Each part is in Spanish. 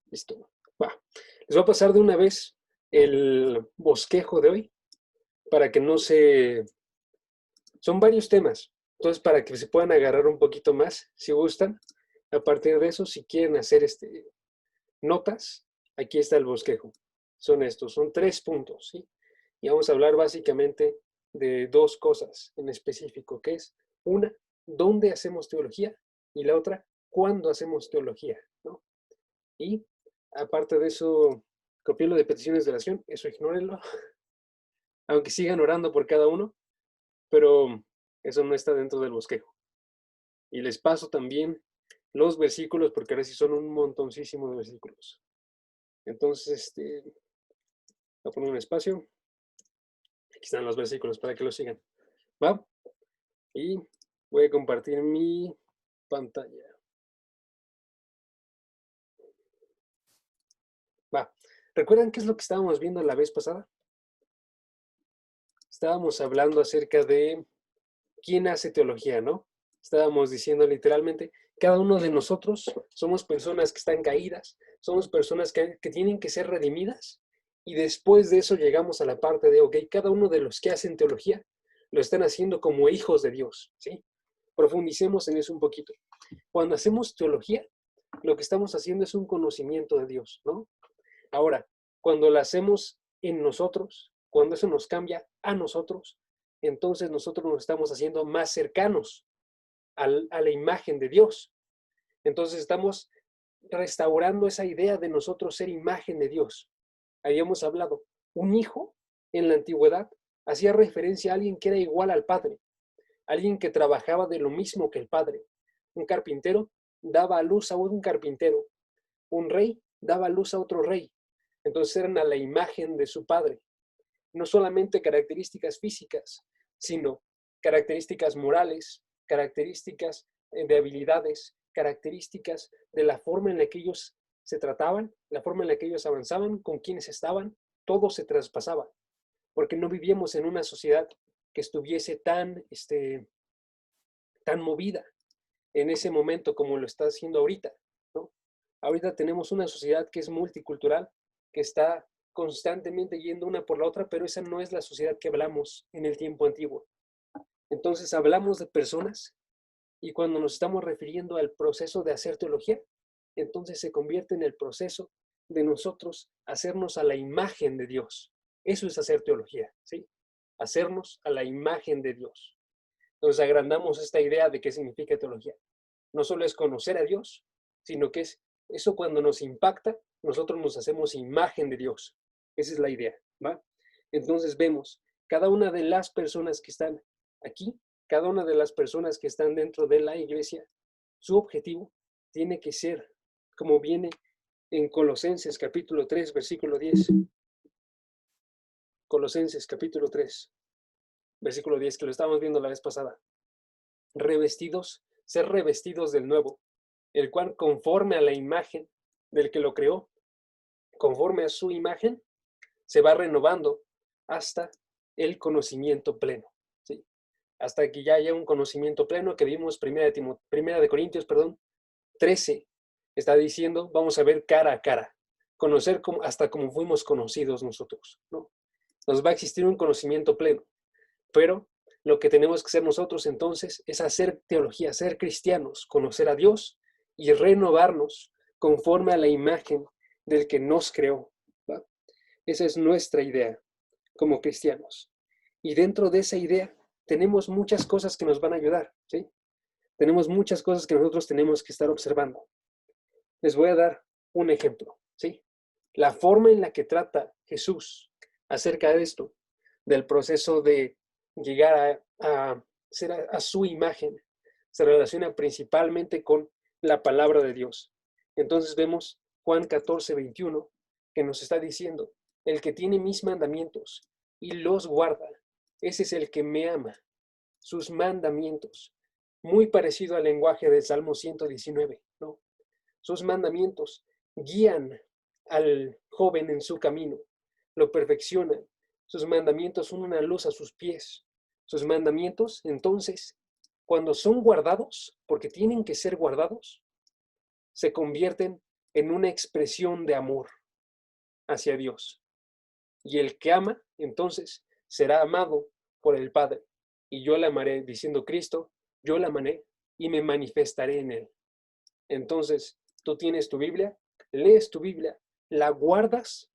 Listo. Va. Les voy a pasar de una vez el bosquejo de hoy para que no se... Son varios temas. Entonces, para que se puedan agarrar un poquito más, si gustan. A partir de eso, si quieren hacer notas, aquí está el bosquejo. Son estos, son 3 puntos, ¿sí? Y vamos a hablar básicamente de 2 cosas en específico, que es una, ¿dónde hacemos teología? Y la otra, ¿cuándo hacemos teología? ¿No? Y aparte de eso, copié lo de peticiones de oración, eso ignórenlo, aunque sigan orando por cada uno, pero eso no está dentro del bosquejo. Y les paso también los versículos, porque ahora sí son un montoncísimo de versículos. Entonces, voy a poner un espacio. Aquí están los versículos para que los sigan. ¿Va? Y voy a compartir mi pantalla. Va. ¿Recuerdan qué es lo que estábamos viendo la vez pasada? Estábamos hablando acerca de quién hace teología, ¿no? Estábamos diciendo literalmente, cada uno de nosotros somos personas que están caídas, somos personas que tienen que ser redimidas, y después de eso llegamos a la parte de, ok, cada uno de los que hacen teología lo están haciendo como hijos de Dios, ¿sí? Profundicemos en eso un poquito. Cuando hacemos teología, lo que estamos haciendo es un conocimiento de Dios, ¿no? Ahora, cuando lo hacemos en nosotros, cuando eso nos cambia a nosotros, entonces nosotros nos estamos haciendo más cercanos a la imagen de Dios. Entonces estamos restaurando esa idea de nosotros ser imagen de Dios. Habíamos hablado, un hijo en la antigüedad hacía referencia a alguien que era igual al padre, alguien que trabajaba de lo mismo que el padre. Un carpintero daba a luz a un carpintero, un rey daba a luz a otro rey. Entonces eran a la imagen de su padre. No solamente características físicas, sino características morales, características de habilidades, características de la forma en la que ellos se trataban, la forma en la que ellos avanzaban, con quienes estaban, todo se traspasaba, porque no vivíamos en una sociedad que estuviese tan movida en ese momento como lo está haciendo ahorita, ¿no? Ahorita tenemos una sociedad que es multicultural, que está constantemente yendo una por la otra, pero esa no es la sociedad que hablamos en el tiempo antiguo. Entonces hablamos de personas y cuando nos estamos refiriendo al proceso de hacer teología, entonces se convierte en el proceso de nosotros hacernos a la imagen de Dios. Eso es hacer teología, ¿sí? Hacernos a la imagen de Dios. Entonces agrandamos esta idea de qué significa teología. No solo es conocer a Dios, sino que es eso cuando nos impacta, nosotros nos hacemos imagen de Dios. Esa es la idea, ¿va? Entonces vemos, cada una de las personas que están aquí, cada una de las personas que están dentro de la iglesia, su objetivo tiene que ser, como viene en Colosenses capítulo 3, versículo 10. Colosenses capítulo 3, versículo 10, que lo estábamos viendo la vez pasada. Revestidos, ser revestidos del nuevo, el cual conforme a la imagen del que lo creó, conforme a su imagen, se va renovando hasta el conocimiento pleno, ¿sí? Hasta que ya haya un conocimiento pleno que vimos primera de Corintios, 13, está diciendo, vamos a ver cara a cara, conocer hasta como fuimos conocidos nosotros, ¿no? Nos va a existir un conocimiento pleno, pero lo que tenemos que hacer nosotros entonces es hacer teología, ser cristianos, conocer a Dios y renovarnos conforme a la imagen del que nos creó, ¿va? Esa es nuestra idea como cristianos. Y dentro de esa idea tenemos muchas cosas que nos van a ayudar, ¿sí? Tenemos muchas cosas que nosotros tenemos que estar observando. Les voy a dar un ejemplo, ¿sí? La forma en la que trata Jesús acerca de esto, del proceso de llegar a ser a su imagen, se relaciona principalmente con la palabra de Dios. Entonces vemos Juan 14, 21, que nos está diciendo, el que tiene mis mandamientos y los guarda, ese es el que me ama. Sus mandamientos, muy parecido al lenguaje del Salmo 119, ¿no? Sus mandamientos guían al joven en su camino, lo perfeccionan. Sus mandamientos son una luz a sus pies. Sus mandamientos, entonces, cuando son guardados, porque tienen que ser guardados, se convierten en una expresión de amor hacia Dios. Y el que ama, entonces, será amado por el Padre. Y yo le amaré, diciendo Cristo, yo la amaré y me manifestaré en él. Entonces, tú tienes tu Biblia, lees tu Biblia, la guardas,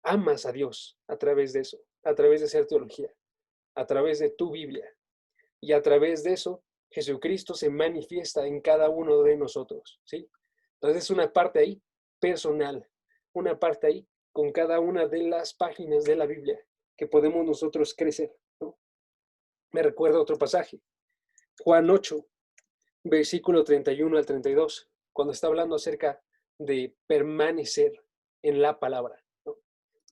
amas a Dios a través de eso, a través de hacer teología, a través de tu Biblia. Y a través de eso, Jesucristo se manifiesta en cada uno de nosotros, ¿sí? Entonces es una parte ahí personal, una parte ahí con cada una de las páginas de la Biblia que podemos nosotros crecer, ¿no? Me recuerda otro pasaje, Juan 8, versículo 31 al 32, cuando está hablando acerca de permanecer en la palabra, ¿no?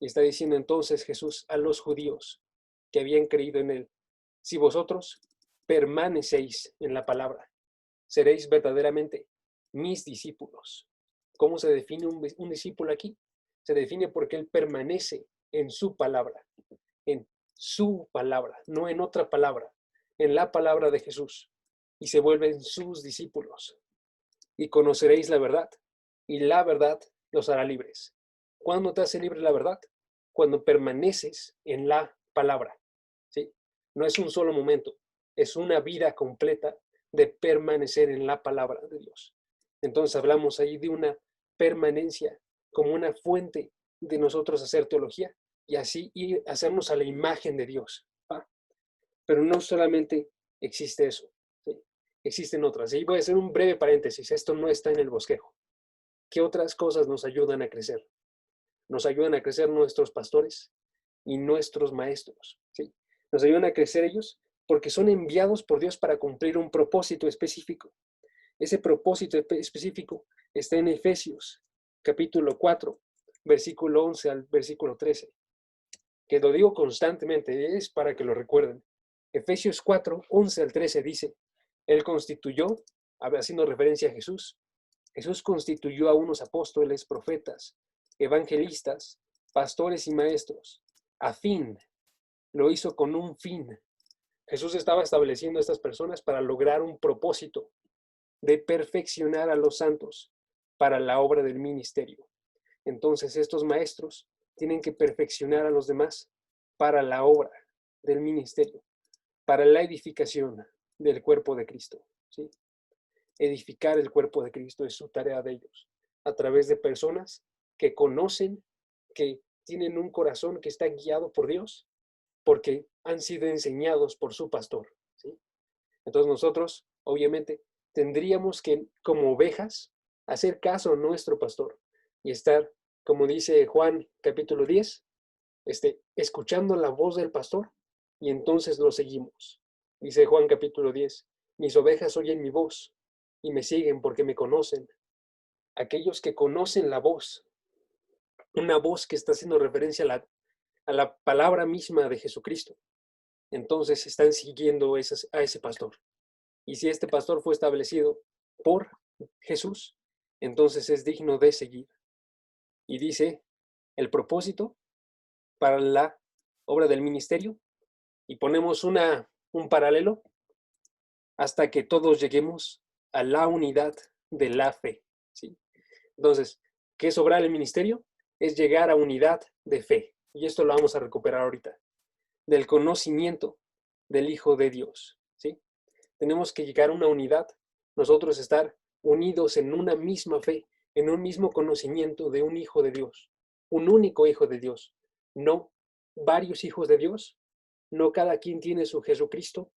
Y está diciendo entonces Jesús a los judíos que habían creído en él, si vosotros permanecéis en la palabra, seréis verdaderamente mis discípulos. ¿Cómo se define un discípulo aquí? Se define porque él permanece en su palabra, no en otra palabra, en la palabra de Jesús, y se vuelven sus discípulos. Y conoceréis la verdad, y la verdad los hará libres. ¿Cuándo te hace libre la verdad? Cuando permaneces en la palabra, ¿sí? No es un solo momento, es una vida completa de permanecer en la palabra de Dios. Entonces hablamos ahí de una permanencia como una fuente de nosotros hacer teología y así ir a hacernos a la imagen de Dios, ¿va? Pero no solamente existe eso, ¿sí? Existen otras. Y voy a hacer un breve paréntesis, esto no está en el bosquejo. ¿Qué otras cosas nos ayudan a crecer? Nos ayudan a crecer nuestros pastores y nuestros maestros, ¿sí? Nos ayudan a crecer ellos porque son enviados por Dios para cumplir un propósito específico. Ese propósito específico está en Efesios, capítulo 4, versículo 11 al versículo 13, que lo digo constantemente, es para que lo recuerden. Efesios 4, 11 al 13 dice, Él constituyó, haciendo referencia a Jesús, Jesús constituyó a unos apóstoles, profetas, evangelistas, pastores y maestros, a fin, lo hizo con un fin. Jesús estaba estableciendo a estas personas para lograr un propósito de perfeccionar a los santos para la obra del ministerio. Entonces estos maestros tienen que perfeccionar a los demás para la obra del ministerio, para la edificación del cuerpo de Cristo, ¿sí? Edificar el cuerpo de Cristo es su tarea de ellos, a través de personas que conocen, que tienen un corazón que está guiado por Dios, porque han sido enseñados por su pastor, ¿sí? Entonces nosotros, obviamente, tendríamos que, como ovejas, hacer caso a nuestro pastor y estar, como dice Juan capítulo 10, escuchando la voz del pastor y entonces lo seguimos. Dice Juan capítulo 10, mis ovejas oyen mi voz y me siguen porque me conocen. Aquellos que conocen la voz, una voz que está haciendo referencia a la palabra misma de Jesucristo, entonces están siguiendo a ese pastor. Y si este pastor fue establecido por Jesús, entonces es digno de seguir. Y dice el propósito para la obra del ministerio, y ponemos un paralelo hasta que todos lleguemos a la unidad de la fe, ¿sí? Entonces, ¿qué es obrar el ministerio? Es llegar a unidad de fe. Y esto lo vamos a recuperar ahorita. Del conocimiento del Hijo de Dios, ¿sí? Tenemos que llegar a una unidad, nosotros estar unidos en una misma fe, en un mismo conocimiento de un Hijo de Dios, un único Hijo de Dios, no varios hijos de Dios, no cada quien tiene su Jesucristo,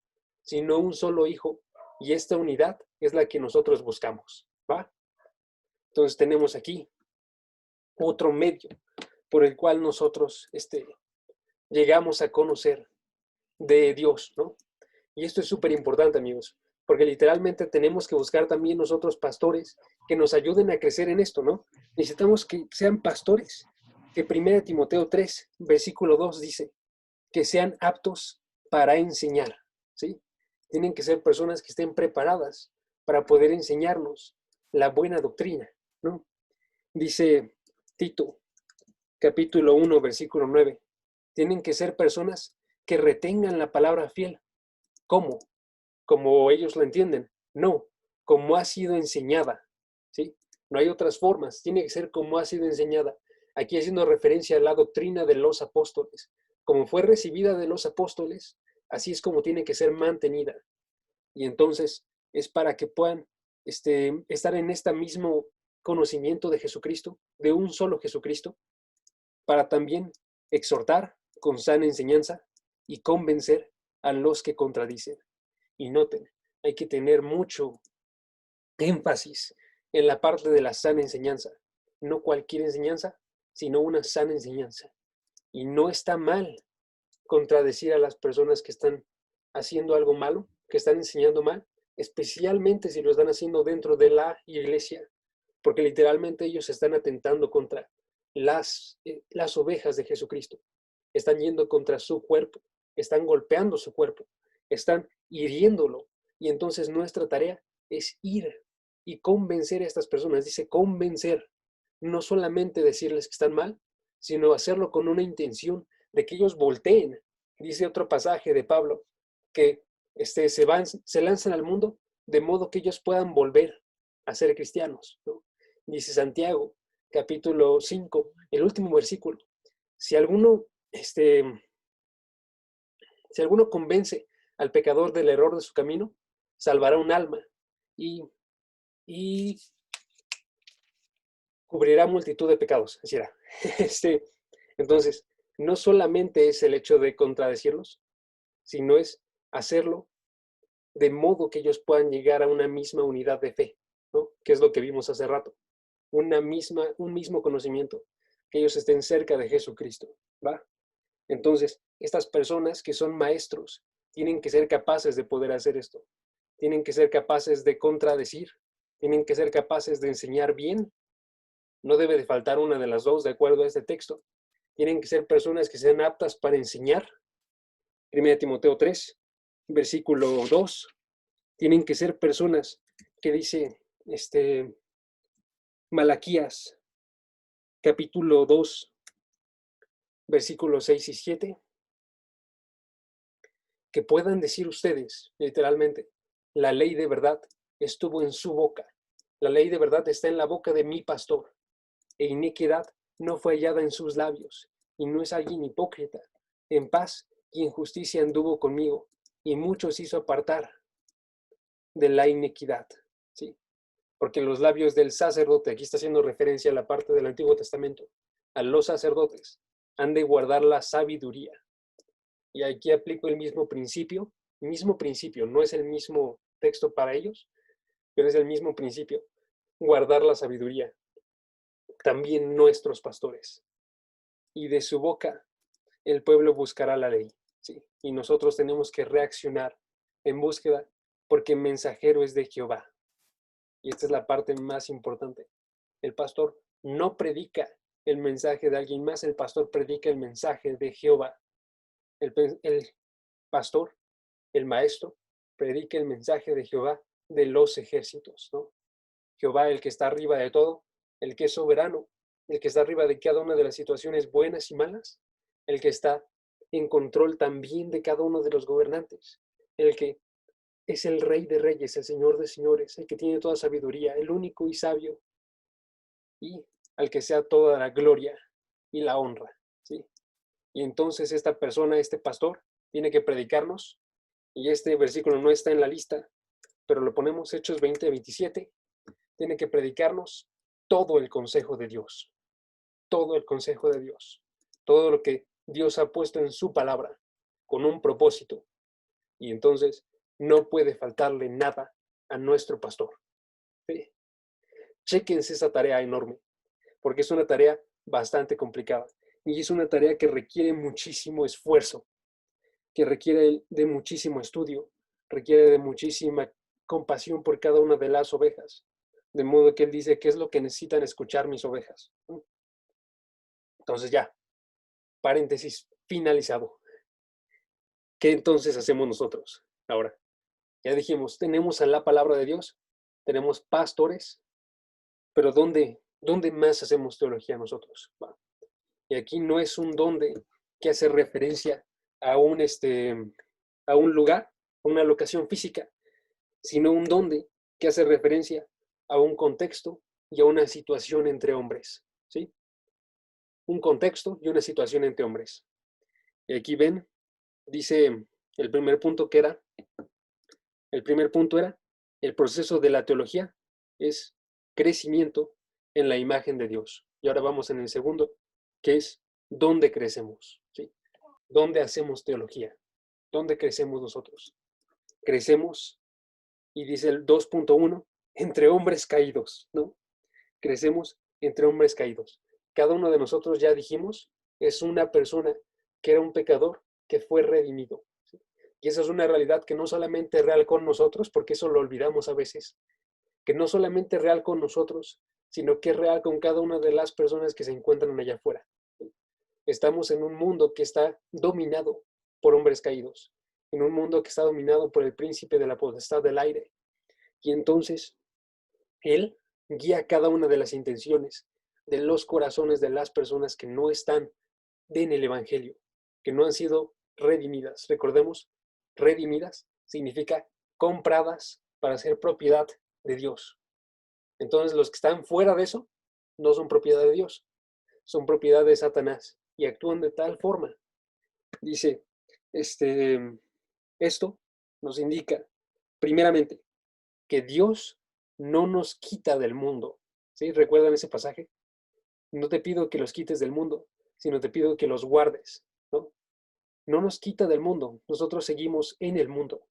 sino un solo Hijo, y esta unidad es la que nosotros buscamos, ¿va? Entonces tenemos aquí otro medio por el cual nosotros llegamos a conocer de Dios, ¿no? Y esto es súper importante, amigos, porque literalmente tenemos que buscar también nosotros pastores que nos ayuden a crecer en esto, ¿no? Necesitamos que sean pastores, que 1 Timoteo 3, versículo 2 dice, que sean aptos para enseñar, ¿sí? Tienen que ser personas que estén preparadas para poder enseñarnos la buena doctrina, ¿no? Dice Tito, capítulo 1, versículo 9, tienen que ser personas que retengan la palabra fiel. ¿Cómo? Como ellos la entienden. No, como ha sido enseñada, ¿sí? No hay otras formas, tiene que ser como ha sido enseñada. Aquí haciendo referencia a la doctrina de los apóstoles. Como fue recibida de los apóstoles, así es como tiene que ser mantenida. Y entonces es para que puedan estar en este mismo conocimiento de Jesucristo, de un solo Jesucristo, para también exhortar con sana enseñanza y convencer a los que contradicen. Y noten, hay que tener mucho énfasis en la parte de la sana enseñanza. No cualquier enseñanza, sino una sana enseñanza. Y no está mal contradecir a las personas que están haciendo algo malo, que están enseñando mal, especialmente si lo están haciendo dentro de la iglesia, porque literalmente ellos están atentando contra las ovejas de Jesucristo. Están yendo contra su cuerpo, están golpeando su cuerpo, están hiriéndolo. Y entonces nuestra tarea es ir y convencer a estas personas. Dice convencer, no solamente decirles que están mal, sino hacerlo con una intención de que ellos volteen. Dice otro pasaje de Pablo, que se lanzan al mundo de modo que ellos puedan volver a ser cristianos, ¿no? Dice Santiago, capítulo 5, el último versículo. Si alguno, si alguno convence al pecador del error de su camino, salvará un alma y cubrirá multitud de pecados. Así era. Entonces, no solamente es el hecho de contradecirlos, sino es hacerlo de modo que ellos puedan llegar a una misma unidad de fe, ¿no? Que es lo que vimos hace rato. Un mismo conocimiento, que ellos estén cerca de Jesucristo, ¿va? Entonces, estas personas que son maestros tienen que ser capaces de poder hacer esto. Tienen que ser capaces de contradecir, tienen que ser capaces de enseñar bien. No debe de faltar una de las dos, de acuerdo a este texto. Tienen que ser personas que sean aptas para enseñar. 1 Timoteo 3, versículo 2. Tienen que ser personas que dice Malaquías, capítulo 2, versículos 6 y 7, que puedan decir ustedes, literalmente, la ley de verdad estuvo en su boca. La ley de verdad está en la boca de mi pastor, e iniquidad no fue hallada en sus labios, y no es alguien hipócrita. En paz y en justicia anduvo conmigo, y muchos hizo apartar de la iniquidad. ¿Sí? Porque los labios del sacerdote, aquí está haciendo referencia a la parte del Antiguo Testamento, a los sacerdotes, han de guardar la sabiduría. Y aquí aplico el mismo principio, no es el mismo texto para ellos, pero es el mismo principio, guardar la sabiduría. También nuestros pastores. Y de su boca el pueblo buscará la ley. ¿Sí? Y nosotros tenemos que reaccionar en búsqueda, porque el mensajero es de Jehová. Y esta es la parte más importante. El pastor no predica el mensaje de alguien más, el pastor predica el mensaje de Jehová. El pastor, el maestro, predica el mensaje de Jehová de los ejércitos, ¿no? Jehová, el que está arriba de todo, el que es soberano, el que está arriba de cada una de las situaciones buenas y malas, el que está en control también de cada uno de los gobernantes, el que es el Rey de Reyes, el Señor de Señores, el que tiene toda sabiduría, el único y sabio, y al que sea toda la gloria y la honra, ¿sí? Y entonces esta persona, este pastor, tiene que predicarnos, y este versículo no está en la lista, pero lo ponemos Hechos 20-27, tiene que predicarnos todo el consejo de Dios, todo el consejo de Dios, todo lo que Dios ha puesto en su palabra, con un propósito. Y entonces no puede faltarle nada a nuestro pastor. ¿Sí? Chéquense esa tarea enorme, porque es una tarea bastante complicada y es una tarea que requiere muchísimo esfuerzo, que requiere de muchísimo estudio, requiere de muchísima compasión por cada una de las ovejas, de modo que él dice qué es lo que necesitan escuchar mis ovejas. Entonces ya, paréntesis finalizado. ¿Qué entonces hacemos nosotros ahora? Ya dijimos, tenemos a la palabra de Dios, tenemos pastores, pero ¿dónde más hacemos teología nosotros? Y aquí no es un dónde que hace referencia a a un lugar, a una locación física, sino un dónde que hace referencia a un contexto, y a una situación entre hombres, ¿sí? Un contexto y una situación entre hombres. Y aquí ven, dice el primer punto que era, el primer punto era, el proceso de la teología es crecimiento en la imagen de Dios. Y ahora vamos en el segundo, que es dónde crecemos, ¿sí? ¿Dónde hacemos teología? ¿Dónde crecemos nosotros? Crecemos, y dice el 2.1, entre hombres caídos, ¿no? Crecemos entre hombres caídos. Cada uno de nosotros, ya dijimos, es una persona que era un pecador que fue redimido. ¿Sí? Y esa es una realidad que no solamente es real con nosotros, porque eso lo olvidamos a veces, que no solamente es real con nosotros, sino que es real con cada una de las personas que se encuentran allá afuera. ¿Sí? Estamos en un mundo que está dominado por hombres caídos, en un mundo que está dominado por el príncipe de la potestad del aire. Y entonces, Él guía cada una de las intenciones de los corazones de las personas que no están en el Evangelio, que no han sido redimidas. Recordemos, redimidas significa compradas para ser propiedad de Dios. Entonces, los que están fuera de eso no son propiedad de Dios, son propiedad de Satanás y actúan de tal forma. Dice, esto nos indica, primeramente, que Dios no nos quita del mundo. ¿Sí? ¿Recuerdan ese pasaje? No te pido que los quites del mundo, sino te pido que los guardes, ¿no? No nos quita del mundo, nosotros seguimos en el mundo.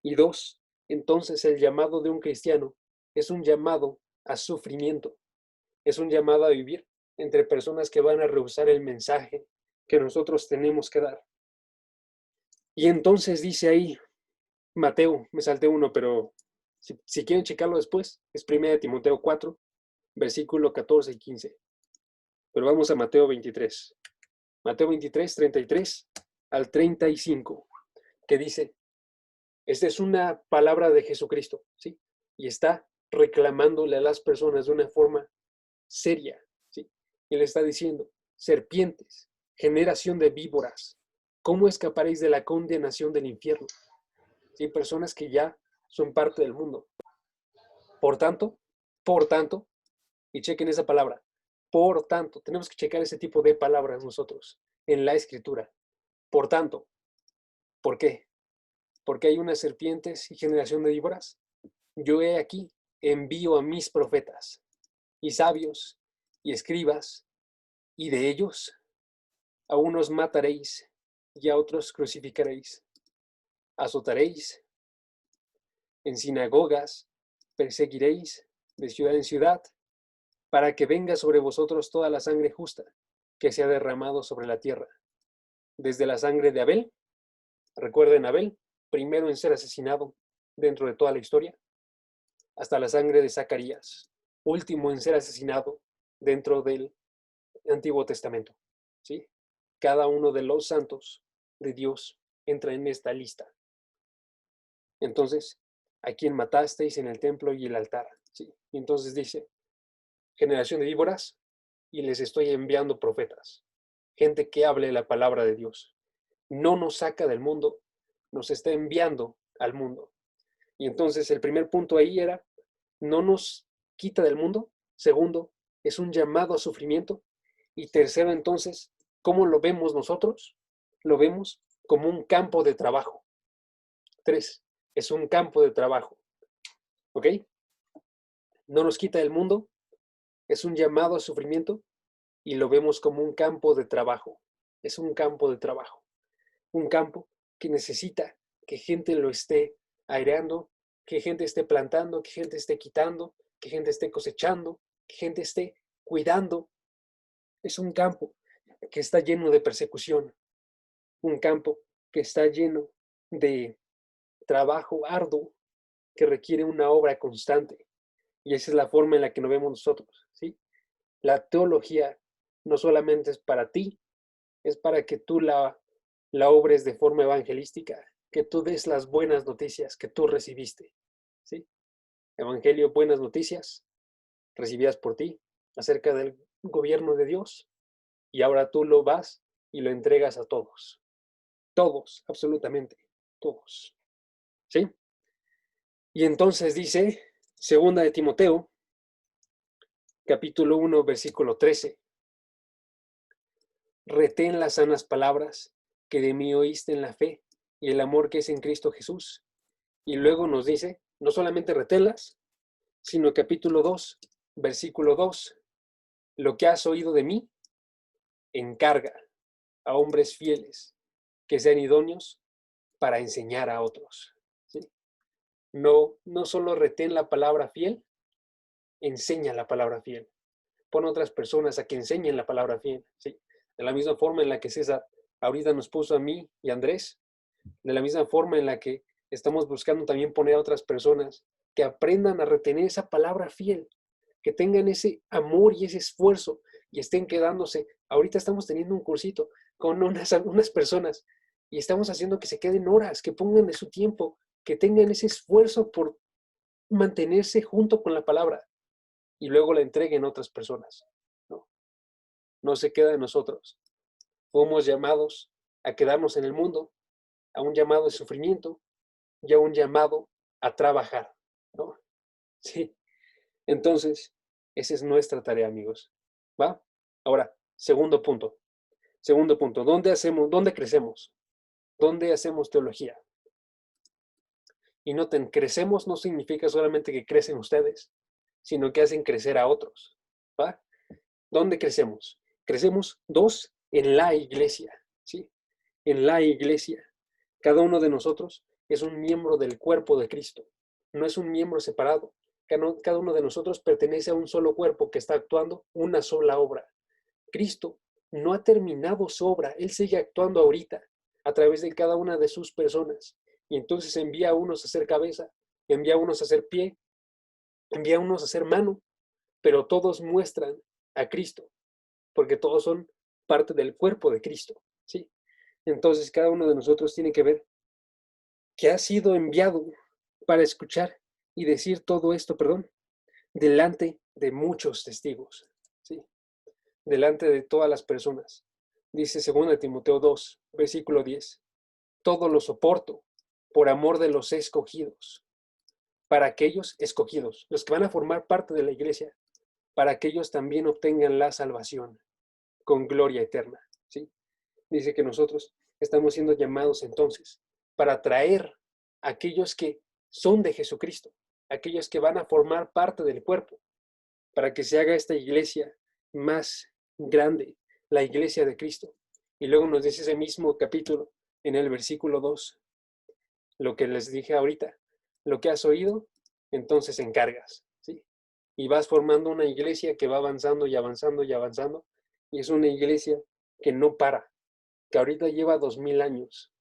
Y dos, entonces el llamado de un cristiano es un llamado a sufrimiento, es un llamado a vivir entre personas que van a rehusar el mensaje que nosotros tenemos que dar. Y entonces dice ahí, Mateo, me salté uno, pero si quieren checarlo después, es 1 Timoteo 4, versículo 14 y 15. Pero vamos a Mateo 23. Mateo 23, 33 al 35, que dice, esta es una palabra de Jesucristo, ¿sí? Y está reclamándole a las personas de una forma seria, ¿sí? Y le está diciendo, serpientes, generación de víboras, ¿cómo escaparéis de la condenación del infierno? ¿Sí? Personas que ya son parte del mundo. Por tanto, y chequen esa palabra, por tanto, tenemos que checar ese tipo de palabras nosotros en la escritura. Por tanto, ¿por qué? Porque hay unas serpientes y generación de víboras. Yo he aquí, envío a mis profetas y sabios y escribas, y de ellos a unos mataréis y a otros crucificaréis. Azotaréis en sinagogas, perseguiréis de ciudad en ciudad, para que venga sobre vosotros toda la sangre justa que se ha derramado sobre la tierra, desde la sangre de Abel, recuerden Abel, primero en ser asesinado dentro de toda la historia, hasta la sangre de Zacarías, último en ser asesinado dentro del Antiguo Testamento. ¿Sí? Cada uno de los santos de Dios entra en esta lista. Entonces, ¿a quién matasteis en el templo y el altar? ¿Sí? Y entonces dice, generación de víboras, y les estoy enviando profetas, gente que hable la palabra de Dios. No nos saca del mundo, nos está enviando al mundo. Y entonces el primer punto ahí era, no nos quita del mundo. Segundo, es un llamado a sufrimiento. Y tercero, entonces, ¿cómo lo vemos nosotros? Lo vemos como un campo de trabajo. 3, es un campo de trabajo. ¿Ok? No nos quita del mundo, es un llamado a sufrimiento y lo vemos como un campo de trabajo. Es un campo de trabajo. Un campo que necesita que gente lo esté aireando, que gente esté plantando, que gente esté quitando, que gente esté cosechando, que gente esté cuidando. Es un campo que está lleno de persecución, un campo que está lleno de trabajo arduo que requiere una obra constante. Y esa es la forma en la que nos vemos nosotros, ¿sí? La teología no solamente es para ti, es para que tú la obres de forma evangelística, que tú des las buenas noticias que tú recibiste, ¿sí? Evangelio, buenas noticias recibidas por ti acerca del gobierno de Dios y ahora tú lo vas y lo entregas a todos. Todos, absolutamente, todos. ¿Sí? Y entonces dice, segunda de Timoteo, capítulo 1, versículo 13. Retén las sanas palabras que de mí oíste en la fe y el amor que es en Cristo Jesús. Y luego nos dice, no solamente reténlas, sino capítulo 2, versículo 2. Lo que has oído de mí, encarga a hombres fieles que sean idóneos para enseñar a otros. ¿Sí? No solo retén la palabra fiel, enseña la palabra fiel. Pon otras personas a que enseñen la palabra fiel. ¿Sí? De la misma forma en la que César ahorita nos puso a mí y a Andrés, de la misma forma en la que estamos buscando también poner a otras personas que aprendan a retener esa palabra fiel, que tengan ese amor y ese esfuerzo y estén quedándose. Ahorita estamos teniendo un cursito con unas personas y estamos haciendo que se queden horas, que pongan de su tiempo, que tengan ese esfuerzo por mantenerse junto con la palabra y luego la entreguen a otras personas. No, no se queda en nosotros. Fuimos llamados a quedarnos en el mundo, a un llamado de sufrimiento y a un llamado a trabajar, ¿no? Sí. Entonces, esa es nuestra tarea, amigos. ¿Va? Ahora, segundo punto. Segundo punto, ¿dónde crecemos? ¿Dónde hacemos teología? Y noten, crecemos no significa solamente que crecen ustedes, sino que hacen crecer a otros. ¿Va? ¿Dónde crecemos? Crecemos dos en la iglesia, ¿sí? En la iglesia. Cada uno de nosotros es un miembro del cuerpo de Cristo. No es un miembro separado. Cada uno de nosotros pertenece a un solo cuerpo que está actuando una sola obra. Cristo no ha terminado su obra. Él sigue actuando ahorita a través de cada una de sus personas. Y entonces envía a unos a ser cabeza, envía a unos a ser pie, envía a unos a ser mano, pero todos muestran a Cristo, porque todos son parte del cuerpo de Cristo, ¿sí? Entonces cada uno de nosotros tiene que ver que ha sido enviado para escuchar y decir todo esto, perdón, delante de muchos testigos, ¿sí? Delante de todas las personas. Dice 2 Timoteo 2, versículo 10, todo lo soporto por amor de los escogidos, para aquellos escogidos, los que van a formar parte de la iglesia, para que ellos también obtengan la salvación con gloria eterna, ¿sí? Dice que nosotros estamos siendo llamados entonces para traer a aquellos que son de Jesucristo, aquellos que van a formar parte del cuerpo, para que se haga esta iglesia más grande, la iglesia de Cristo. Y luego nos dice ese mismo capítulo, en el versículo 2, lo que les dije ahorita, lo que has oído, entonces encargas, ¿sí? Y vas formando una iglesia que va avanzando y avanzando y avanzando, y es una iglesia que no para, que ahorita lleva 2000 años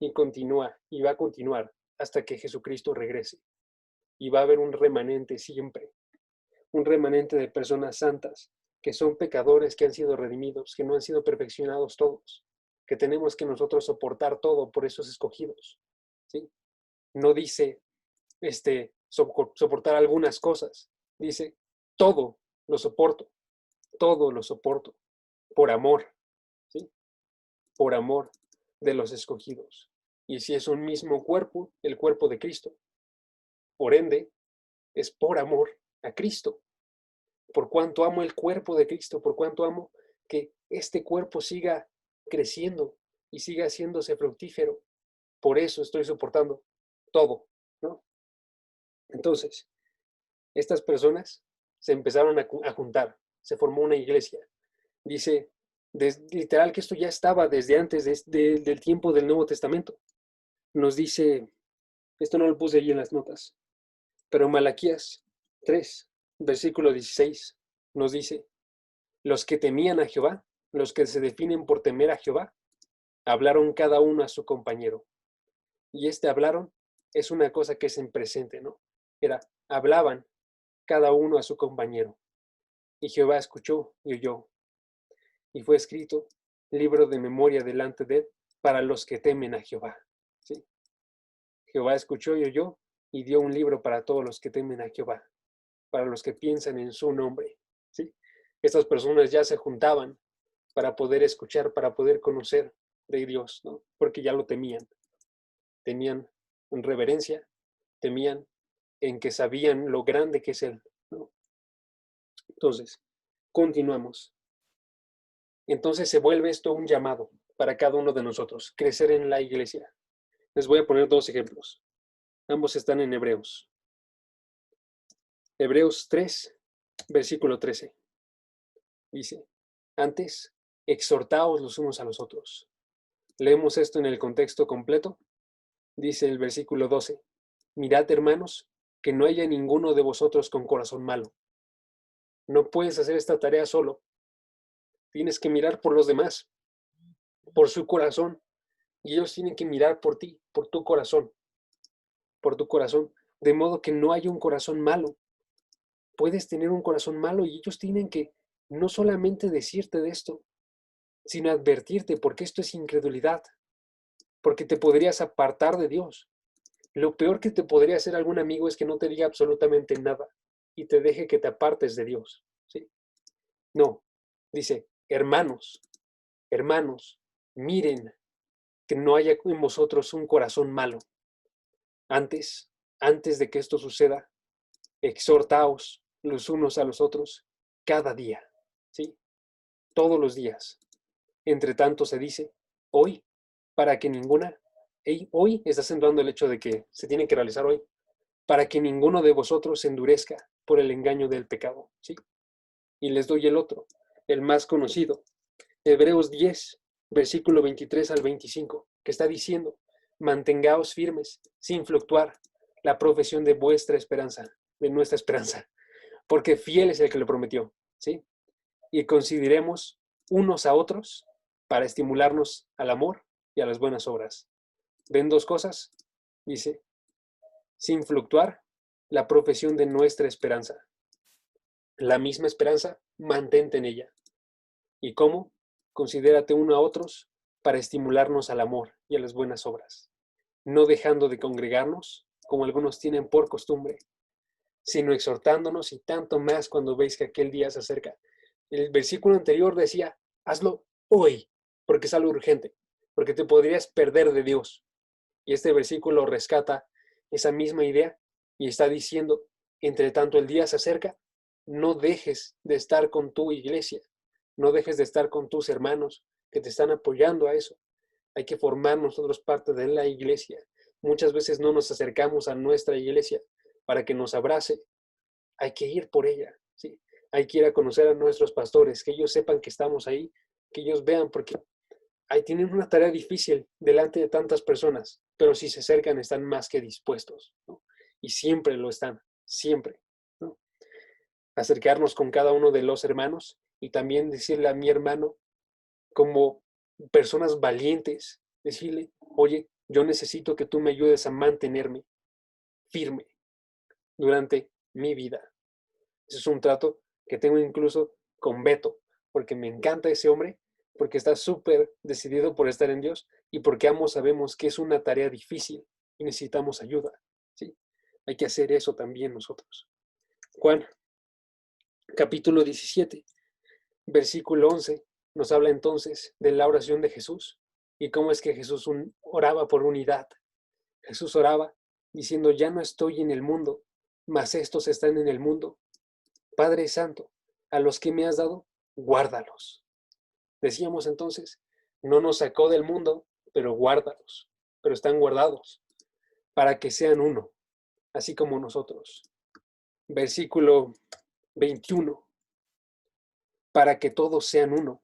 y continúa y va a continuar hasta que Jesucristo regrese. Y va a haber un remanente siempre, un remanente de personas santas, que son pecadores que han sido redimidos, que no han sido perfeccionados todos, que tenemos que nosotros soportar todo por esos escogidos, ¿sí? No dice soportar algunas cosas, dice todo todo lo soporto, por amor, ¿sí? Por amor de los escogidos. Y si es un mismo cuerpo, el cuerpo de Cristo, por ende, es por amor a Cristo. Por cuanto amo el cuerpo de Cristo, por cuanto amo que este cuerpo siga creciendo y siga haciéndose fructífero. Por eso estoy soportando todo, ¿no? Entonces, estas personas se empezaron a juntar, se formó una iglesia. Dice, literal que esto ya estaba desde antes del tiempo del Nuevo Testamento. Nos dice, esto no lo puse ahí en las notas, pero Malaquías 3, versículo 16, nos dice, los que temían a Jehová, los que se definen por temer a Jehová, hablaron cada uno a su compañero. Y hablaron es una cosa que es en presente, ¿no? Hablaban cada uno a su compañero. Y Jehová escuchó y oyó. Y fue escrito libro de memoria delante de él para los que temen a Jehová. ¿Sí? Jehová escuchó y oyó y dio un libro para todos los que temen a Jehová, para los que piensan en su nombre. ¿Sí? Estas personas ya se juntaban para poder escuchar, para poder conocer de Dios, ¿no? Porque ya lo temían. Tenían reverencia, temían en que sabían lo grande que es Él, ¿no? Entonces, continuamos. Entonces se vuelve esto un llamado para cada uno de nosotros, crecer en la iglesia. Les voy a poner dos ejemplos. Ambos están en Hebreos. Hebreos 3, versículo 13. Dice, antes, exhortaos los unos a los otros. Leemos esto en el contexto completo. Dice el versículo 12, mirad, hermanos, que no haya ninguno de vosotros con corazón malo. No puedes hacer esta tarea solo. Tienes que mirar por los demás, por su corazón. Y ellos tienen que mirar por ti, por tu corazón. De modo que no haya un corazón malo. Puedes tener un corazón malo y ellos tienen que no solamente decirte de esto, sino advertirte, porque esto es incredulidad, porque te podrías apartar de Dios. Lo peor que te podría hacer algún amigo es que no te diga absolutamente nada y te deje que te apartes de Dios, ¿sí? No, dice, hermanos, miren que no haya en vosotros un corazón malo. Antes de que esto suceda, exhortaos los unos a los otros cada día, ¿sí? Todos los días. Entre tanto se dice, hoy, para que ninguna, hoy está acentuando el hecho de que se tiene que realizar hoy, para que ninguno de vosotros se endurezca por el engaño del pecado, ¿sí? Y les doy el otro, el más conocido, Hebreos 10, versículo 23 al 25, que está diciendo, mantengaos firmes, sin fluctuar, la profesión de vuestra esperanza, de nuestra esperanza, porque fiel es el que lo prometió, ¿sí? Y consideremos unos a otros para estimularnos al amor y a las buenas obras. ¿Ven dos cosas? Dice, sin fluctuar, la profesión de nuestra esperanza. La misma esperanza, mantente en ella. ¿Y cómo? Considérate uno a otros para estimularnos al amor y a las buenas obras, no dejando de congregarnos, como algunos tienen por costumbre, sino exhortándonos y tanto más cuando veis que aquel día se acerca. El versículo anterior decía, hazlo hoy, porque es algo urgente, porque te podrías perder de Dios. Y este versículo rescata esa misma idea y está diciendo, entre tanto el día se acerca, no dejes de estar con tu iglesia, no dejes de estar con tus hermanos que te están apoyando a eso. Hay que formar nosotros parte de la iglesia. Muchas veces no nos acercamos a nuestra iglesia para que nos abrace. Hay que ir por ella, ¿sí? Hay que ir a conocer a nuestros pastores, que ellos sepan que estamos ahí, que ellos vean, porque ahí tienen una tarea difícil delante de tantas personas, pero si se acercan están más que dispuestos, ¿no? Y siempre lo están, siempre, ¿no? Acercarnos con cada uno de los hermanos y también decirle a mi hermano, como personas valientes, decirle, oye, yo necesito que tú me ayudes a mantenerme firme durante mi vida. Ese es un trato que tengo incluso con Beto, porque me encanta ese hombre, porque está súper decidido por estar en Dios y porque ambos sabemos que es una tarea difícil y necesitamos ayuda, ¿sí? Hay que hacer eso también nosotros. Juan, capítulo 17, versículo 11, nos habla entonces de la oración de Jesús y cómo es que Jesús oraba por unidad. Jesús oraba diciendo, ya no estoy en el mundo, mas estos están en el mundo. Padre Santo, a los que me has dado, guárdalos. Decíamos entonces, no nos sacó del mundo, pero guárdalos, pero están guardados, para que sean uno, así como nosotros. Versículo 21, para que todos sean uno.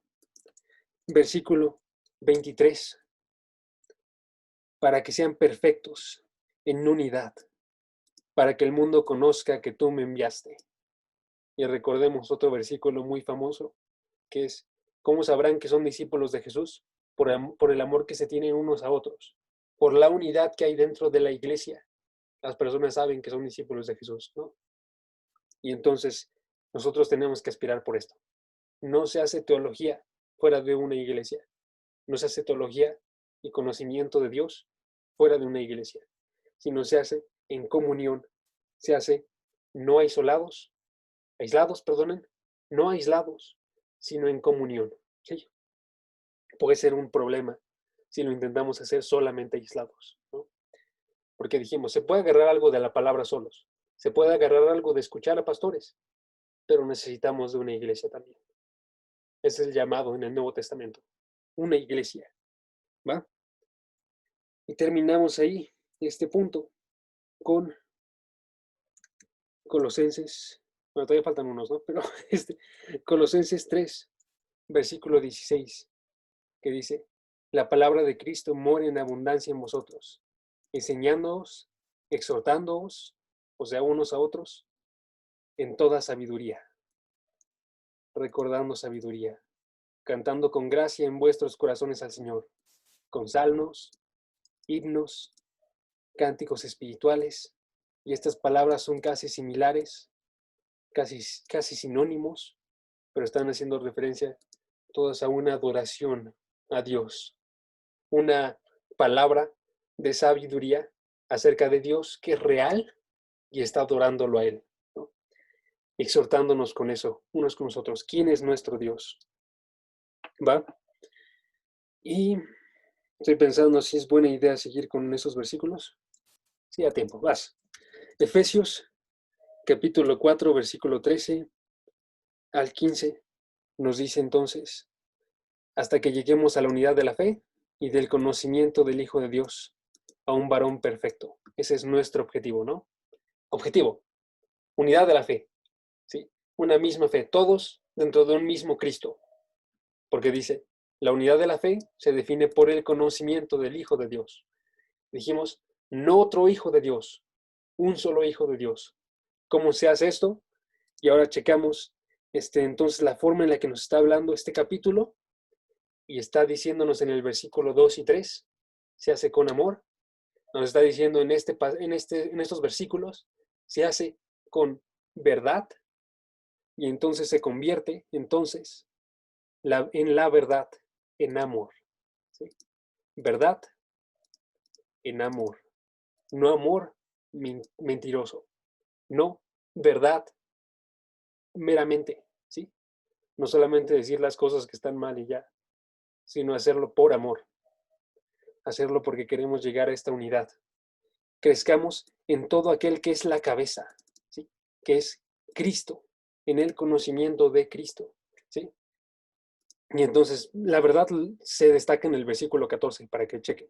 Versículo 23, para que sean perfectos en unidad, para que el mundo conozca que tú me enviaste. Y recordemos otro versículo muy famoso, que es, ¿cómo sabrán que son discípulos de Jesús? Por el amor que se tienen unos a otros, por la unidad que hay dentro de la iglesia. Las personas saben que son discípulos de Jesús, ¿no? Y entonces nosotros tenemos que aspirar por esto. No se hace teología fuera de una iglesia. No se hace teología y conocimiento de Dios fuera de una iglesia, sino se hace en comunión. Se hace no aislados, perdonen, no aislados, sino en comunión. ¿Sí? Puede ser un problema si lo intentamos hacer solamente aislados, ¿no? Porque dijimos, se puede agarrar algo de la palabra solos, se puede agarrar algo de escuchar a pastores, pero necesitamos de una iglesia también. Ese es el llamado en el Nuevo Testamento. Una iglesia. ¿Va? Y terminamos ahí este punto con Colosenses. Bueno, todavía faltan unos, ¿no? Pero Colosenses 3, versículo 16, que dice: la palabra de Cristo mora en abundancia en vosotros, enseñándoos, exhortándoos, o sea, unos a otros, en toda sabiduría, recordando sabiduría, cantando con gracia en vuestros corazones al Señor, con salmos, himnos, cánticos espirituales, y estas palabras son casi similares, casi sinónimos, pero están haciendo referencia todas a una adoración a Dios, una palabra de sabiduría acerca de Dios que es real y está adorándolo a Él, ¿no? Exhortándonos con eso, unos con los otros. ¿Quién es nuestro Dios? ¿Va? Y estoy pensando si es buena idea seguir con esos versículos. Sí, a tiempo, vas. Efesios, capítulo 4, versículo 13 al 15, nos dice entonces: hasta que lleguemos a la unidad de la fe y del conocimiento del Hijo de Dios, a un varón perfecto. Ese es nuestro objetivo, ¿no? Objetivo, unidad de la fe, ¿sí? Una misma fe, todos dentro de un mismo Cristo. Porque dice, la unidad de la fe se define por el conocimiento del Hijo de Dios. Dijimos, no otro Hijo de Dios, un solo Hijo de Dios. ¿Cómo se hace esto? Y ahora checamos entonces la forma en la que nos está hablando este capítulo, y está diciéndonos en el versículo 2 y 3, se hace con amor. Nos está diciendo en estos versículos, se hace con verdad, y entonces se convierte entonces en la verdad, en amor. ¿Sí? Verdad en amor. No amor mentiroso. No verdad meramente. ¿Sí? No solamente decir las cosas que están mal y ya, sino hacerlo por amor. Hacerlo porque queremos llegar a esta unidad. Crezcamos en todo aquel que es la cabeza, ¿sí? Que es Cristo, en el conocimiento de Cristo, ¿sí? Y entonces, la verdad se destaca en el versículo 14, para que chequen.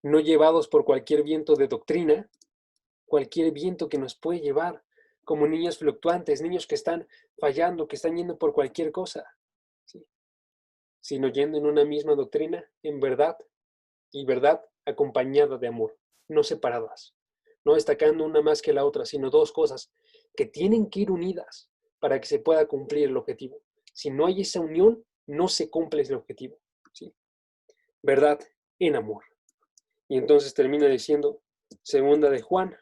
No llevados por cualquier viento de doctrina, cualquier viento que nos puede llevar, como niños fluctuantes, niños que están fallando, que están yendo por cualquier cosa, ¿sí? Sino yendo en una misma doctrina, en verdad, y verdad acompañada de amor, no separadas, no destacando una más que la otra, sino dos cosas que tienen que ir unidas para que se pueda cumplir el objetivo. Si no hay esa unión, no se cumple ese objetivo, ¿sí? Verdad en amor. Y entonces termina diciendo, segunda de Juan,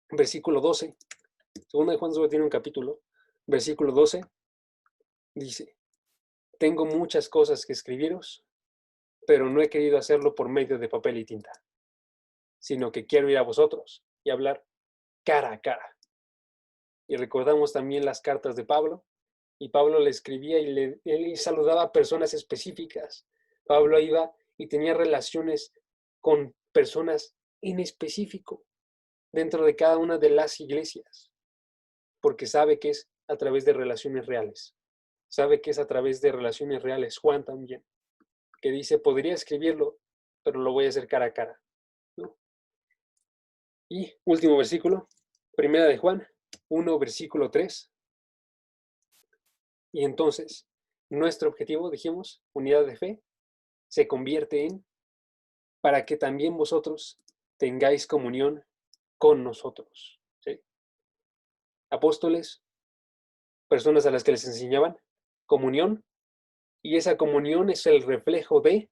versículo 12, segunda de Juan solo tiene un capítulo, versículo 12, dice: tengo muchas cosas que escribiros, pero no he querido hacerlo por medio de papel y tinta, sino que quiero ir a vosotros y hablar cara a cara. Y recordamos también las cartas de Pablo, y Pablo le escribía y le saludaba a personas específicas. Pablo iba y tenía relaciones con personas en específico dentro de cada una de las iglesias, porque sabe que es a través de relaciones reales. Sabe que es a través de relaciones reales. Juan también, que dice, podría escribirlo, pero lo voy a hacer cara a cara, ¿no? Y último versículo, primera de Juan 1, versículo 3. Y entonces, nuestro objetivo, dijimos, unidad de fe, se convierte en para que también vosotros tengáis comunión con nosotros, ¿sí? Apóstoles, personas a las que les enseñaban comunión, y esa comunión es el reflejo de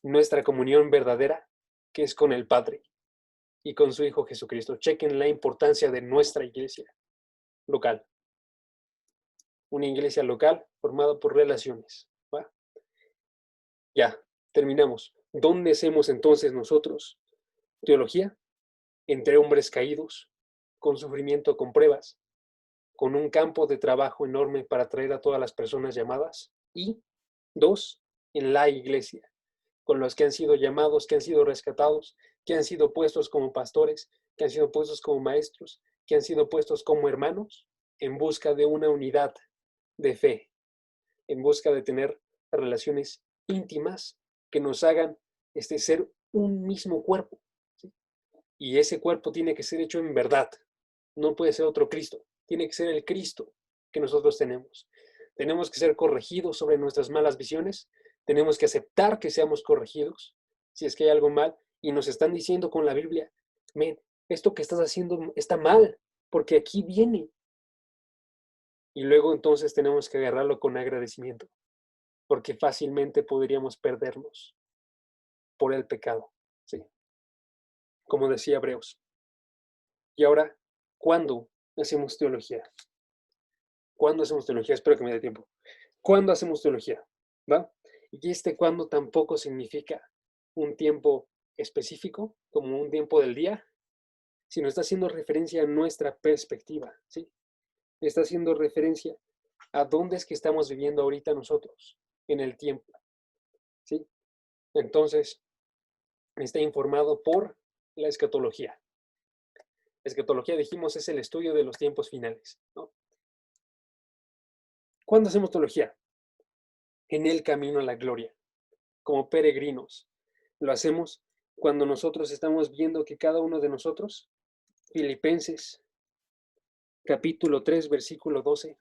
nuestra comunión verdadera, que es con el Padre y con su Hijo Jesucristo. Chequen la importancia de nuestra iglesia local. Una iglesia local formada por relaciones, ¿va? Ya, terminamos. ¿Dónde hacemos entonces nosotros teología? Entre hombres caídos, con sufrimiento, con pruebas, con un campo de trabajo enorme para traer a todas las personas llamadas. Y dos, en la iglesia, con los que han sido llamados, que han sido rescatados, que han sido puestos como pastores, que han sido puestos como maestros, que han sido puestos como hermanos en busca de una unidad de fe, en busca de tener relaciones íntimas que nos hagan ser un mismo cuerpo, ¿sí? Y ese cuerpo tiene que ser hecho en verdad, no puede ser otro Cristo, tiene que ser el Cristo que nosotros tenemos. Tenemos que ser corregidos sobre nuestras malas visiones, tenemos que aceptar que seamos corregidos si es que hay algo mal, y nos están diciendo con la Biblia, men, esto que estás haciendo está mal, porque aquí viene. Y luego entonces tenemos que agarrarlo con agradecimiento, porque fácilmente podríamos perdernos por el pecado, ¿sí? Como decía Hebreos. Y ahora, ¿cuándo hacemos teología? ¿Cuándo hacemos teología? Espero que me dé tiempo. ¿Cuándo hacemos teología? ¿Va? Y cuándo tampoco significa un tiempo específico, como un tiempo del día, sino está haciendo referencia a nuestra perspectiva, ¿sí? Está haciendo referencia a dónde es que estamos viviendo ahorita nosotros, en el tiempo, ¿sí? Entonces, está informado por la escatología. La escatología, dijimos, es el estudio de los tiempos finales, ¿no? ¿Cuándo hacemos teología? En el camino a la gloria, como peregrinos. Lo hacemos cuando nosotros estamos viendo que cada uno de nosotros, Filipenses capítulo 3, versículo 12,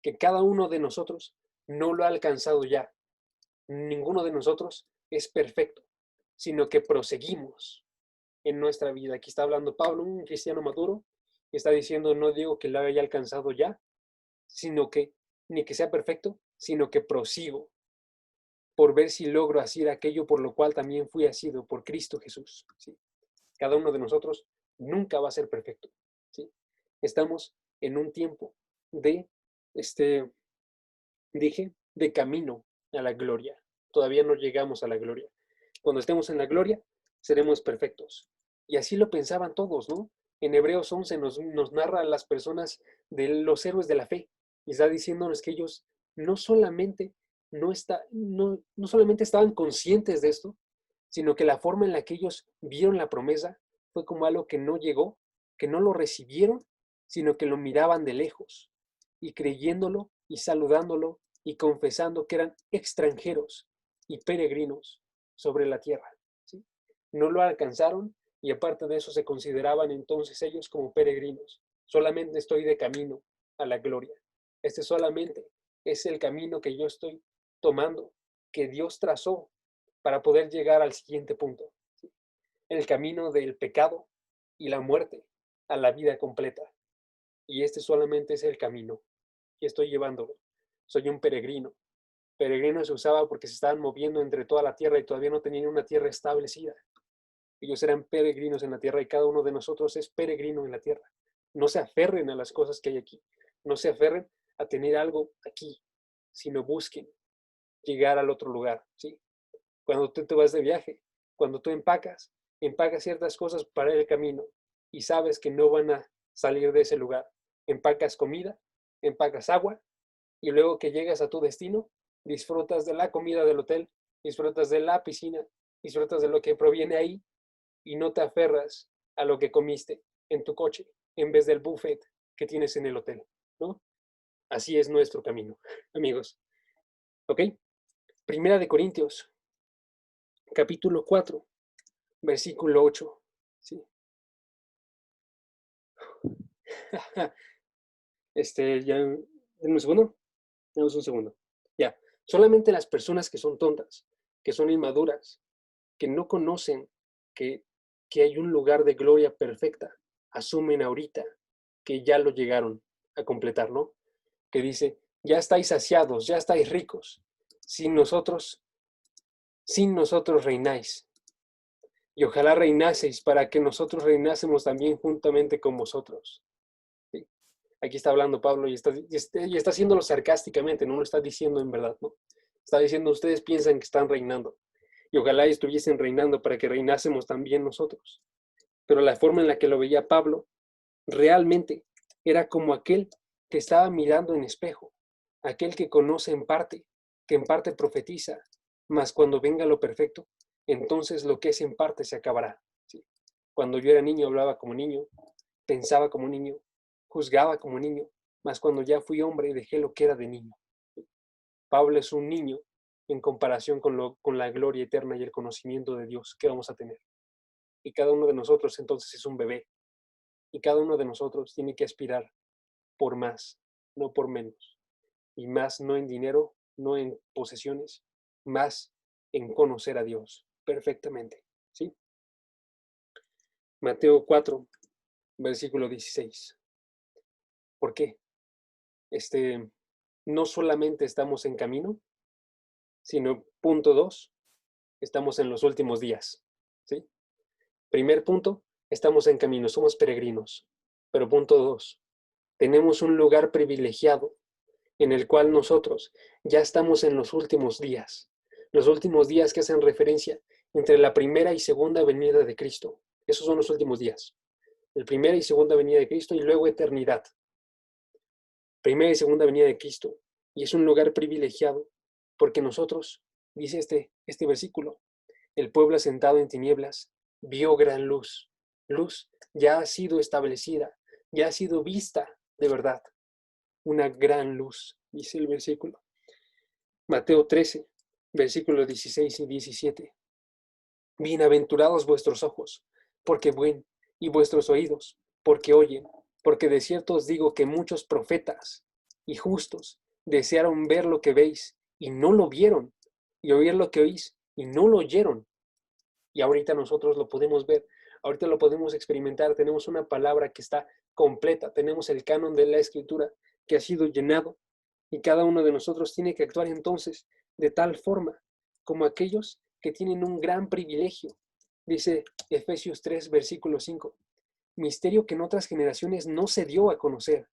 que cada uno de nosotros no lo ha alcanzado ya. Ninguno de nosotros es perfecto, sino que proseguimos en nuestra vida. Aquí está hablando Pablo, un cristiano maduro, que está diciendo, no digo que lo haya alcanzado ya, sino que, ni que sea perfecto, sino que prosigo por ver si logro hacer aquello por lo cual también fui asido por Cristo Jesús, ¿sí? Cada uno de nosotros nunca va a ser perfecto, ¿sí? Estamos en un tiempo de, de camino a la gloria. Todavía no llegamos a la gloria. Cuando estemos en la gloria, seremos perfectos. Y así lo pensaban todos, ¿no? En Hebreos 11 nos narra a las personas de los héroes de la fe. Y está diciéndonos que ellos no solamente, no solamente estaban conscientes de esto, sino que la forma en la que ellos vieron la promesa fue como algo que no llegó, que no lo recibieron, sino que lo miraban de lejos y creyéndolo y saludándolo y confesando que eran extranjeros y peregrinos sobre la tierra, ¿sí? No lo alcanzaron y aparte de eso se consideraban entonces ellos como peregrinos. Solamente estoy de camino a la gloria. Este solamente es el camino que yo estoy tomando, que Dios trazó para poder llegar al siguiente punto, ¿sí? El camino del pecado y la muerte a la vida completa. Y este solamente es el camino que estoy llevándolo. Soy un peregrino. Peregrino se usaba porque se estaban moviendo entre toda la tierra y todavía no tenían una tierra establecida. Ellos eran peregrinos en la tierra y cada uno de nosotros es peregrino en la tierra. No se aferren a las cosas que hay aquí. No se aferren a tener algo aquí, sino busquen llegar al otro lugar, ¿sí? Cuando tú te vas de viaje, cuando tú empacas ciertas cosas para el camino y sabes que no van a salir de ese lugar. Empacas comida, empacas agua y luego que llegas a tu destino, disfrutas de la comida del hotel, disfrutas de la piscina, disfrutas de lo que proviene ahí y no te aferras a lo que comiste en tu coche en vez del buffet que tienes en el hotel, ¿no? Así es nuestro camino, amigos. ¿Ok? Primera de Corintios, capítulo 4, versículo 8. ¿Sí? Ya, denme un segundo. Demos un segundo. Ya. Solamente las personas que son tontas, que son inmaduras, que no conocen que, que hay un lugar de gloria perfecta, asumen ahorita que ya lo llegaron a completar, ¿no? Que dice, ya estáis saciados, ya estáis ricos, sin nosotros, sin nosotros reináis. Y ojalá reinaseis para que nosotros reinásemos también juntamente con vosotros. ¿Sí? Aquí está hablando Pablo y está haciéndolo sarcásticamente, no lo está diciendo en verdad, ¿no? Está diciendo, ustedes piensan que están reinando. Y ojalá estuviesen reinando para que reinásemos también nosotros. Pero la forma en la que lo veía Pablo realmente era como aquel que estaba mirando en espejo, aquel que conoce en parte, que en parte profetiza, mas cuando venga lo perfecto, entonces lo que es en parte se acabará. ¿Sí? Cuando yo era niño hablaba como niño, pensaba como niño, juzgaba como niño, mas cuando ya fui hombre dejé lo que era de niño. Pablo es un niño en comparación con la gloria eterna y el conocimiento de Dios que vamos a tener. Y cada uno de nosotros entonces es un bebé. Y cada uno de nosotros tiene que aspirar por más, no por menos. Y más no en dinero, no en posesiones, más en conocer a Dios perfectamente. ¿Sí? Mateo 4, versículo 16. ¿Por qué? No solamente estamos en camino, sino punto 2, estamos en los últimos días. ¿Sí? Primer punto, estamos en camino, somos peregrinos. Pero punto 2, tenemos un lugar privilegiado en el cual nosotros ya estamos en los últimos días que hacen referencia entre la primera y segunda venida de Cristo. Esos son los últimos días. La primera y segunda venida de Cristo y luego eternidad. Primera y segunda venida de Cristo. Y es un lugar privilegiado porque nosotros, dice este versículo, el pueblo asentado en tinieblas vio gran luz. Luz ya ha sido establecida, ya ha sido vista de verdad. Una gran luz, dice el versículo. Mateo 13, versículos 16 y 17. Bienaventurados vuestros ojos, porque ven, y vuestros oídos, porque oyen, porque de cierto os digo que muchos profetas y justos desearon ver lo que veis y no lo vieron, y oír lo que oís y no lo oyeron. Y ahorita nosotros lo podemos ver, ahorita lo podemos experimentar, tenemos una palabra que está completa, tenemos el canon de la Escritura que ha sido llenado, y cada uno de nosotros tiene que actuar entonces de tal forma como aquellos que tienen un gran privilegio. Dice Efesios 3, versículo 5, misterio que en otras generaciones no se dio a conocer,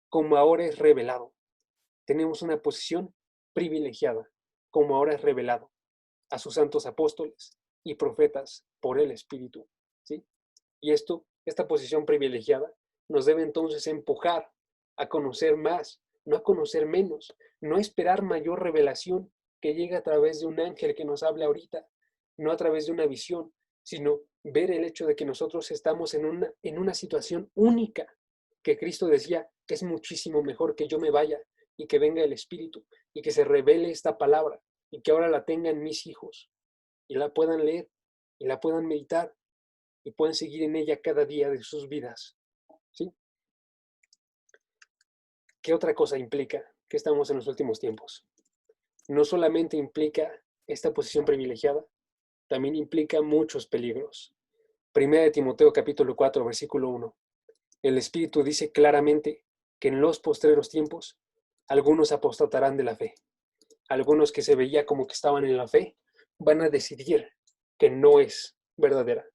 como ahora es revelado. Tenemos una posición privilegiada, como ahora es revelado a sus santos apóstoles y profetas por el Espíritu. ¿Sí? Y esta posición privilegiada nos debe entonces empujar a conocer más, no a conocer menos, no esperar mayor revelación que llegue a través de un ángel que nos hable ahorita, no a través de una visión, sino ver el hecho de que nosotros estamos en una situación única, que Cristo decía que es muchísimo mejor que yo me vaya y que venga el Espíritu y que se revele esta palabra y que ahora la tengan mis hijos y la puedan leer y la puedan meditar y pueden seguir en ella cada día de sus vidas. ¿Sí? ¿Qué otra cosa implica que estamos en los últimos tiempos? No solamente implica esta posición privilegiada, también implica muchos peligros. Primera de Timoteo capítulo 4, versículo 1. El Espíritu dice claramente que en los postreros tiempos algunos apostatarán de la fe. Algunos que se veía como que estaban en la fe van a decidir que no es verdadera,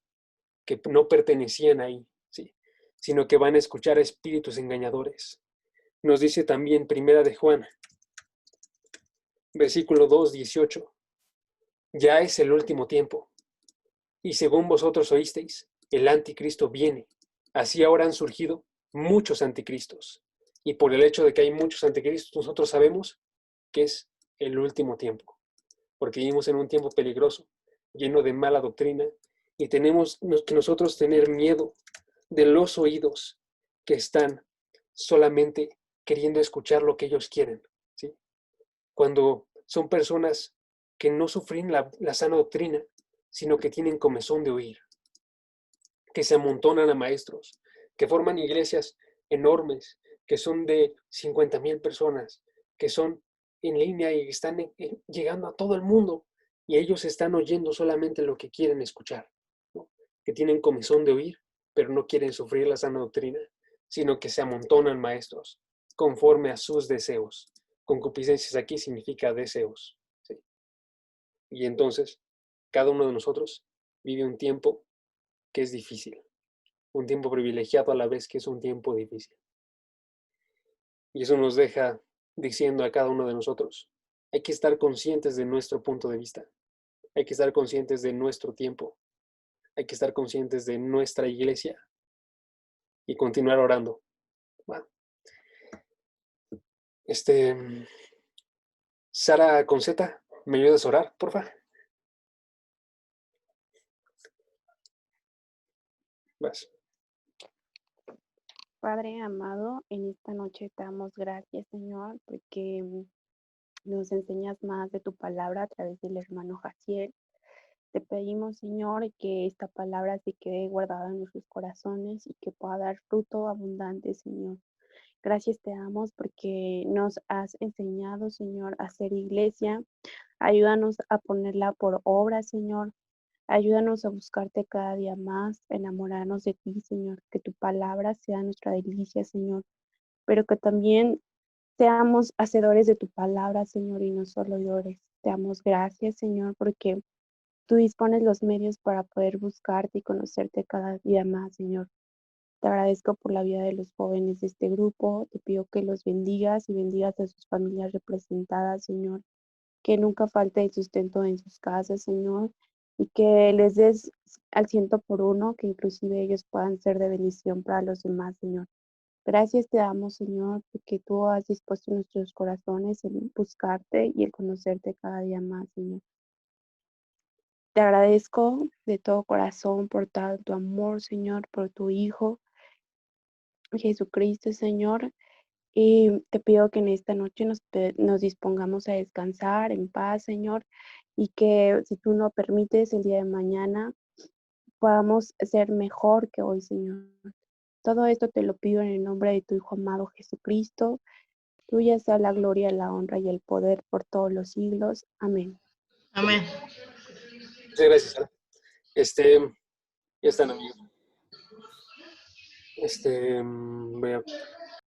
que no pertenecían ahí, ¿sí? Sino que van a escuchar a espíritus engañadores. Nos dice también Primera de Juan, versículo 2, 18. Ya es el último tiempo, y según vosotros oísteis, el anticristo viene. Así ahora han surgido muchos anticristos. Y por el hecho de que hay muchos anticristos, nosotros sabemos que es el último tiempo, porque vivimos en un tiempo peligroso, lleno de mala doctrina, y tenemos que nosotros tener miedo de los oídos que están solamente queriendo escuchar lo que ellos quieren, ¿sí? Cuando son personas que no sufren la sana doctrina, sino que tienen comezón de oír, que se amontonan a maestros, que forman iglesias enormes, que son de 50,000 personas, que son en línea y están llegando a todo el mundo, y ellos están oyendo solamente lo que quieren escuchar, ¿no? Que tienen comezón de oír, pero no quieren sufrir la sana doctrina, sino que se amontonan maestros conforme a sus deseos. Concupiscencias aquí significa deseos, ¿sí? Y entonces, cada uno de nosotros vive un tiempo que es difícil, un tiempo privilegiado a la vez que es un tiempo difícil. Y eso nos deja diciendo a cada uno de nosotros, hay que estar conscientes de nuestro punto de vista, hay que estar conscientes de nuestro tiempo, hay que estar conscientes de nuestra iglesia y continuar orando. Bueno, Sara Conceta, ¿me ayudas a orar, porfa? Vas. Padre amado, en esta noche te damos gracias, Señor, porque nos enseñas más de tu palabra a través del hermano Jaciel. Te pedimos, Señor, que esta palabra se quede guardada en nuestros corazones y que pueda dar fruto abundante, Señor. Gracias te damos porque nos has enseñado, Señor, a ser iglesia. Ayúdanos a ponerla por obra, Señor. Ayúdanos a buscarte cada día más, enamorarnos de ti, Señor. Que tu palabra sea nuestra delicia, Señor, pero que también seamos hacedores de tu palabra, Señor, y no solo oidores. Te damos gracias, Señor, porque tú dispones los medios para poder buscarte y conocerte cada día más, Señor. Te agradezco por la vida de los jóvenes de este grupo. Te pido que los bendigas y bendigas a sus familias representadas, Señor. Que nunca falte el sustento en sus casas, Señor. Y que les des al 100 por 1, que inclusive ellos puedan ser de bendición para los demás, Señor. Gracias te damos, Señor, porque tú has dispuesto nuestros corazones en buscarte y en conocerte cada día más, Señor. Te agradezco de todo corazón por todo tu amor, Señor, por tu Hijo, Jesucristo, Señor. Y te pido que en esta noche nos dispongamos a descansar en paz, Señor, y que si tú no permites el día de mañana podamos ser mejor que hoy, Señor. Todo esto te lo pido en el nombre de tu Hijo amado Jesucristo. Tuya sea la gloria, la honra y el poder por todos los siglos. Amén. Amén. Amén. Muchas gracias, Sara. Ya están, amigos. Voy a